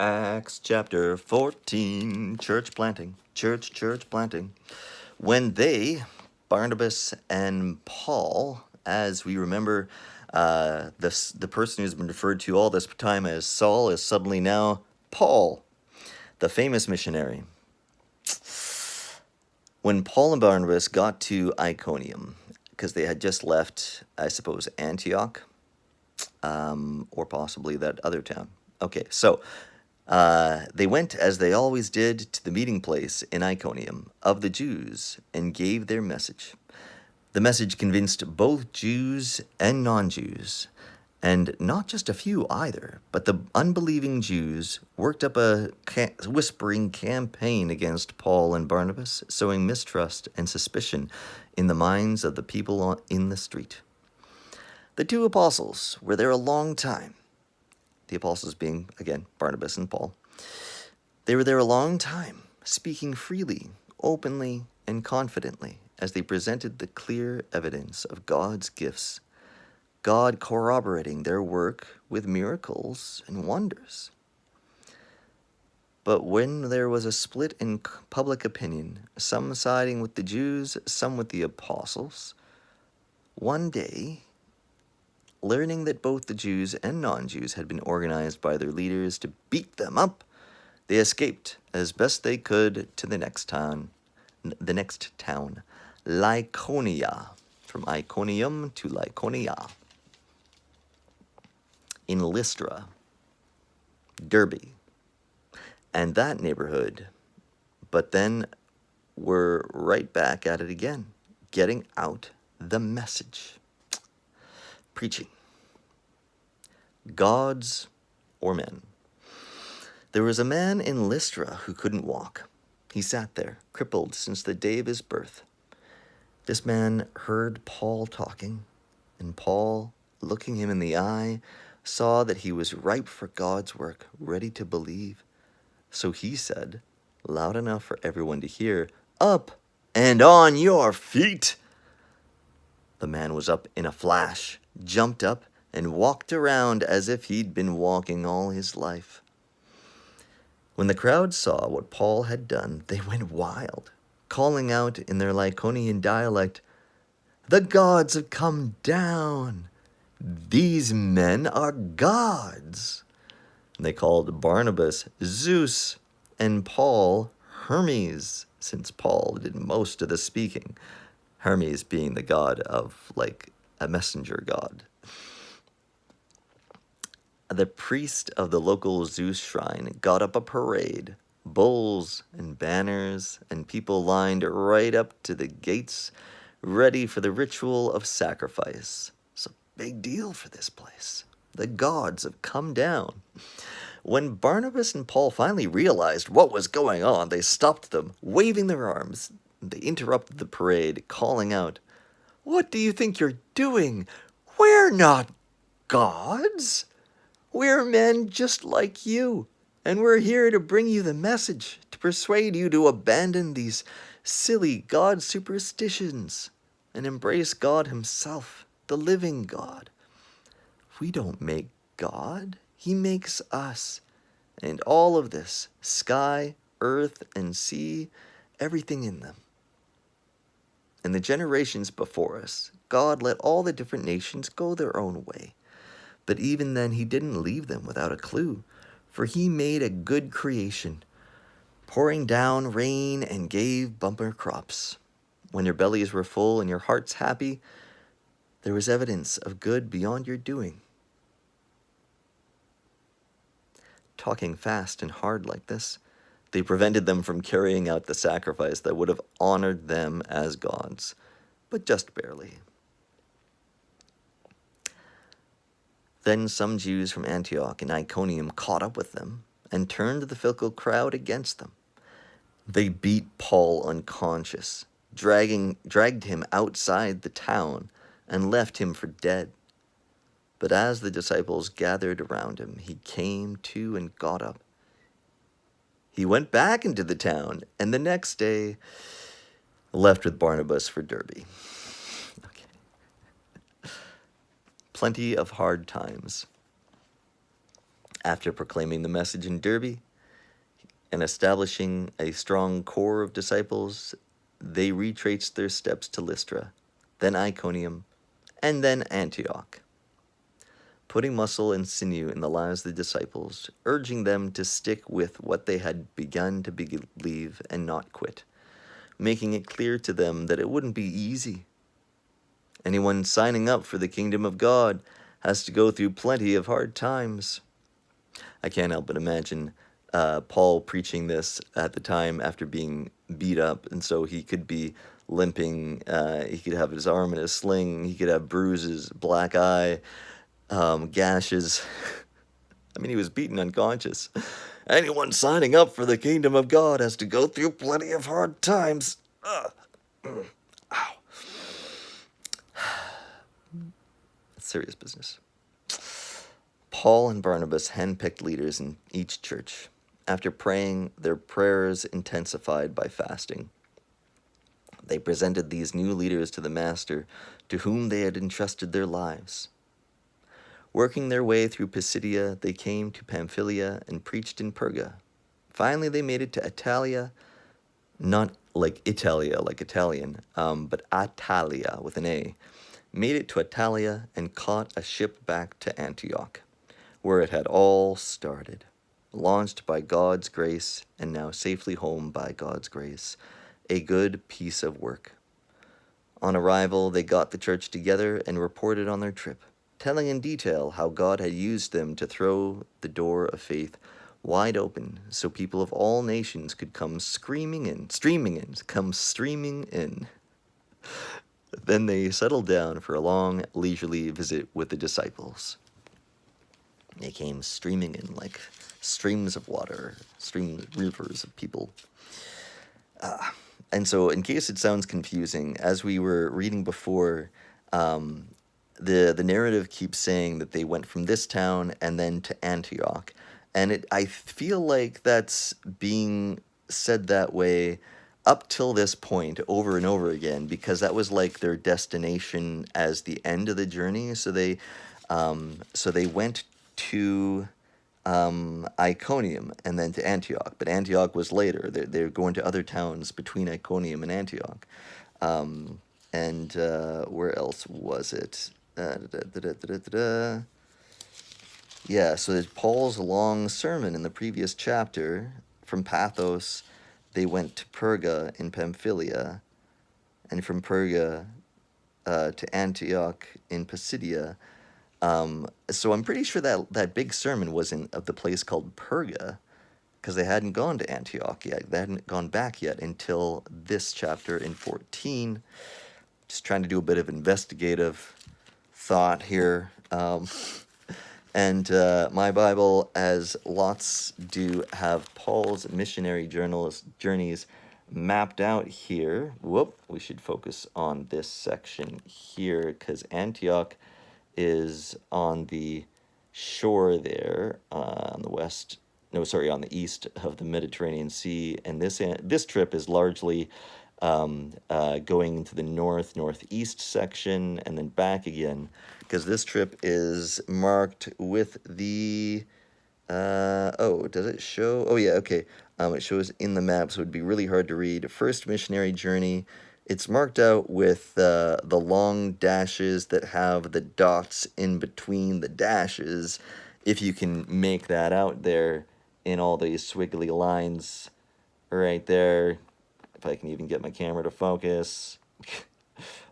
Acts chapter 14, church planting, church planting. When they, Barnabas and Paul, as we remember, the person who's been referred to all this time as Saul is suddenly now Paul, the famous missionary. When Paul and Barnabas got to Iconium, because they had just left, I suppose, Antioch, or possibly that other town. Okay, so they went, as they always did, to the meeting place in Iconium of the Jews and gave their message. The message convinced both Jews and non-Jews, and not just a few either, but the unbelieving Jews worked up a whispering campaign against Paul and Barnabas, sowing mistrust and suspicion in the minds of the people in the street. The two apostles were there a long time. The apostles being, again, Barnabas and Paul. They were there a long time, speaking freely, openly, and confidently as they presented the clear evidence of God's gifts, God corroborating their work with miracles and wonders. But when there was a split in public opinion, some siding with the Jews, some with the apostles, one day, learning that both the Jews and non-Jews had been organized by their leaders to beat them up, they escaped as best they could to the next town, Lycaonia, from Iconium to Lycaonia, in Lystra, Derbe, and that neighborhood. But then we're right back at it again, getting out the message. Preaching. Gods or men. There was a man in Lystra who couldn't walk. He sat there, crippled since the day of his birth. This man heard Paul talking, and Paul, looking him in the eye, saw that he was ripe for God's work, ready to believe. So he said, loud enough for everyone to hear, "Up and on your feet!" The man was up in a flash, jumped up, and walked around as if he'd been walking all his life. When the crowd saw what Paul had done, they went wild, calling out in their Lycaonian dialect, "The gods have come down! These men are gods!" And they called Barnabas Zeus and Paul Hermes, since Paul did most of the speaking. Hermes being the god of, like, a messenger god. The priest of the local Zeus shrine got up a parade, bulls and banners, and people lined right up to the gates, ready for the ritual of sacrifice. It's a big deal for this place. The gods have come down. When Barnabas and Paul finally realized what was going on, they stopped them, waving their arms. They interrupted the parade, calling out, "What do you think you're doing? We're not gods. We're men just like you, and we're here to bring you the message, to persuade you to abandon these silly God superstitions and embrace God himself, the living God. We don't make God, he makes us. And all of this, sky, earth, and sea, everything in them. In the generations before us, God let all the different nations go their own way. But even then, he didn't leave them without a clue, for he made a good creation, pouring down rain and gave bumper crops. When your bellies were full and your hearts happy, there was evidence of good beyond your doing. Talking fast and hard like this, they prevented them from carrying out the sacrifice that would have honored them as gods, but just barely. Then some Jews from Antioch and Iconium caught up with them and turned the fickle crowd against them. They beat Paul unconscious, dragged him outside the town, and left him for dead. But as the disciples gathered around him, he came to and got up. He went back into the town, and the next day left with Barnabas for Derbe. Plenty of hard times. After proclaiming the message in Derbe and establishing a strong core of disciples, they retraced their steps to Lystra, then Iconium, and then Antioch, putting muscle and sinew in the lives of the disciples, urging them to stick with what they had begun to believe and not quit, making it clear to them that it wouldn't be easy. Anyone signing up for the kingdom of God has to go through plenty of hard times. I can't help but imagine Paul preaching this at the time after being beat up, and so he could be limping, he could have his arm in a sling, he could have bruises, black eye, gashes. I mean, he was beaten unconscious. Anyone signing up for the kingdom of God has to go through plenty of hard times. Ugh. Ow. Serious business. Paul and Barnabas handpicked leaders in each church. After praying, their prayers intensified by fasting. They presented these new leaders to the Master, to whom they had entrusted their lives. Working their way through Pisidia, they came to Pamphylia and preached in Perga. Finally, they made it to Attalia, not like Italia, like Italian, but Attalia with an A. Made it to Attalia and caught a ship back to Antioch, where it had all started. Launched by God's grace and now safely home by God's grace. A good piece of work. On arrival, they got the church together and reported on their trip, telling in detail how God had used them to throw the door of faith wide open so people of all nations could come streaming in. Then they settled down for a long, leisurely visit with the disciples. They came streaming in like streams of water, rivers of people. And so, in case it sounds confusing, as we were reading before, the narrative keeps saying that they went from this town and then to Antioch. And I feel like that's being said that way up till this point over and over again, because that was like their destination as the end of the journey. So they went to Iconium and then to Antioch, but Antioch was later. They're going to other towns between Iconium and Antioch. And where else was it? Yeah, so there's Paul's long sermon in the previous chapter. From Paphos, they went to Perga in Pamphylia, and from Perga to Antioch in Pisidia. So I'm pretty sure that big sermon was of the place called Perga, because they hadn't gone to Antioch yet. They hadn't gone back yet until this chapter in 14. Just trying to do a bit of investigative thought here. And my Bible, as lots do, have Paul's missionary journeys mapped out here. Whoop, we should focus on this section here, because Antioch is on the shore there, on the east of the Mediterranean Sea, and this trip is largely going into the northeast section and then back again, because this trip is marked with the does it show? Oh yeah, okay. It shows in the map, so it'd be really hard to read. First missionary journey. It's marked out with the long dashes that have the dots in between the dashes, if you can make that out there in all these squiggly lines right there. If I can even get my camera to focus.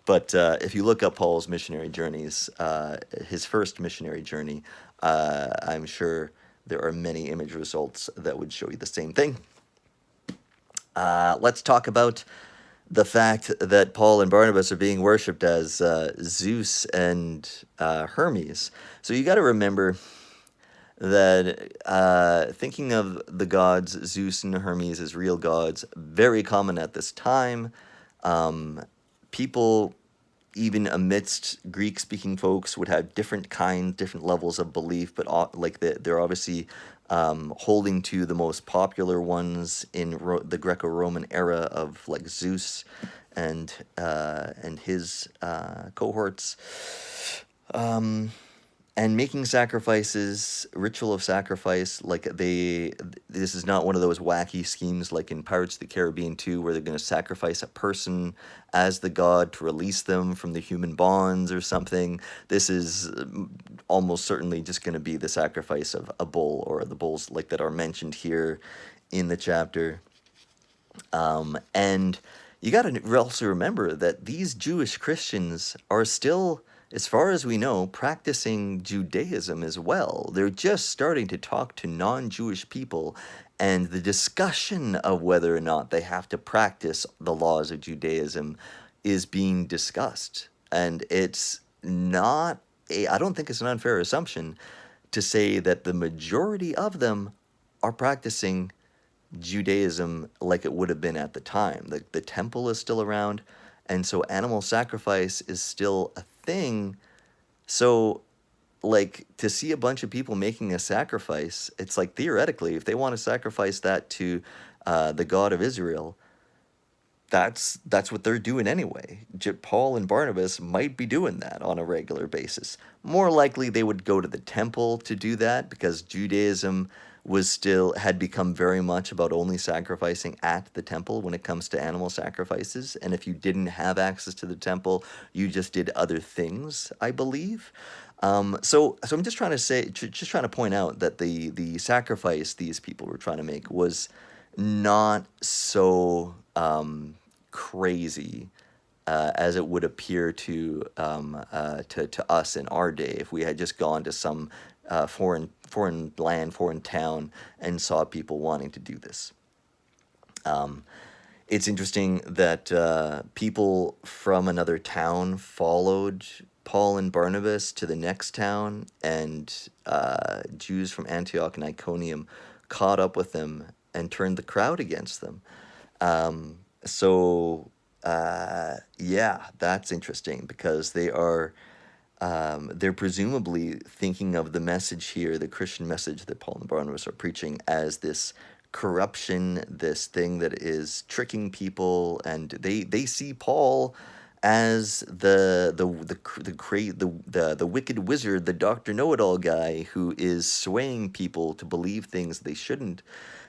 But if you look up Paul's missionary journeys, his first missionary journey, I'm sure there are many image results that would show you the same thing. Let's talk about the fact that Paul and Barnabas are being worshipped as Zeus and Hermes. So you got to remember that thinking of the gods Zeus and Hermes as real gods, very common at this time. People, even amidst Greek-speaking folks, would have different levels of belief, but they're obviously holding to the most popular ones in the Greco-Roman era of like Zeus and his cohorts. and making sacrifices, ritual of sacrifice, like this is not one of those wacky schemes like in Pirates of the Caribbean 2 where they're going to sacrifice a person as the god to release them from the human bonds or something. This is almost certainly just going to be the sacrifice of a bull, or the bulls like that are mentioned here in the chapter. And you got to also remember that these Jewish Christians are still, as far as we know, practicing Judaism as well. They're just starting to talk to non-Jewish people, and the discussion of whether or not they have to practice the laws of Judaism is being discussed. And it's not I don't think it's an unfair assumption to say that the majority of them are practicing Judaism like it would have been at the time. The temple is still around, and so animal sacrifice is still a thing. So, like, to see a bunch of people making a sacrifice, it's like theoretically, if they want to sacrifice that to the God of Israel, that's what they're doing anyway. Paul and Barnabas might be doing that on a regular basis. More likely they would go to the temple to do that, because Judaism had become very much about only sacrificing at the temple when it comes to animal sacrifices. And if you didn't have access to the temple, you just did other things, I believe. So I'm just trying to just trying to point out that the sacrifice these people were trying to make was not so crazy as it would appear to us in our day if we had just gone to some foreign land, foreign town, and saw people wanting to do this. It's interesting that people from another town followed Paul and Barnabas to the next town, and Jews from Antioch and Iconium caught up with them and turned the crowd against them. Yeah, that's interesting, because they're presumably thinking of the message here, the Christian message that Paul and Barnabas are preaching, as this corruption, this thing that is tricking people, and they see Paul as the wicked wizard, the Dr. Know-it-all guy who is swaying people to believe things they shouldn't,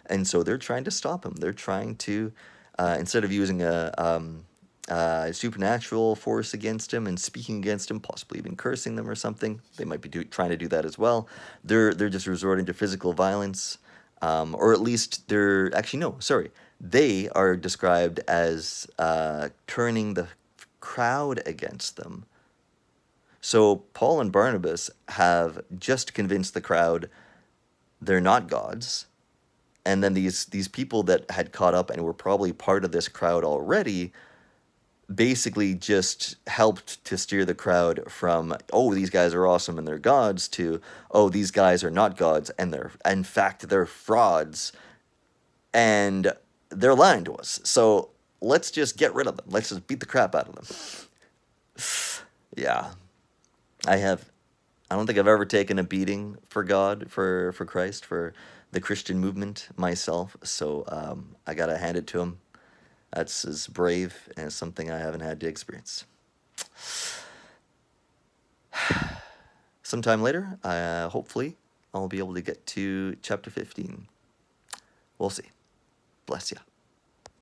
and so they're trying to stop him. They're trying to, instead of using a supernatural force against him and speaking against him, possibly even cursing them or something. They might be trying to do that as well. They're just resorting to physical violence, or at least they are described as turning the crowd against them. So Paul and Barnabas have just convinced the crowd they're not gods, and then these people that had caught up and were probably part of this crowd already basically just helped to steer the crowd from, oh, these guys are awesome and they're gods, to, oh, these guys are not gods and in fact they're frauds and they're lying to us. So let's just get rid of them. Let's just beat the crap out of them. Yeah. I don't think I've ever taken a beating for God, for Christ, for the Christian movement myself. So I gotta hand it to him. That's as brave as something I haven't had to experience. Sometime later, hopefully, I'll be able to get to chapter 15. We'll see. Bless ya.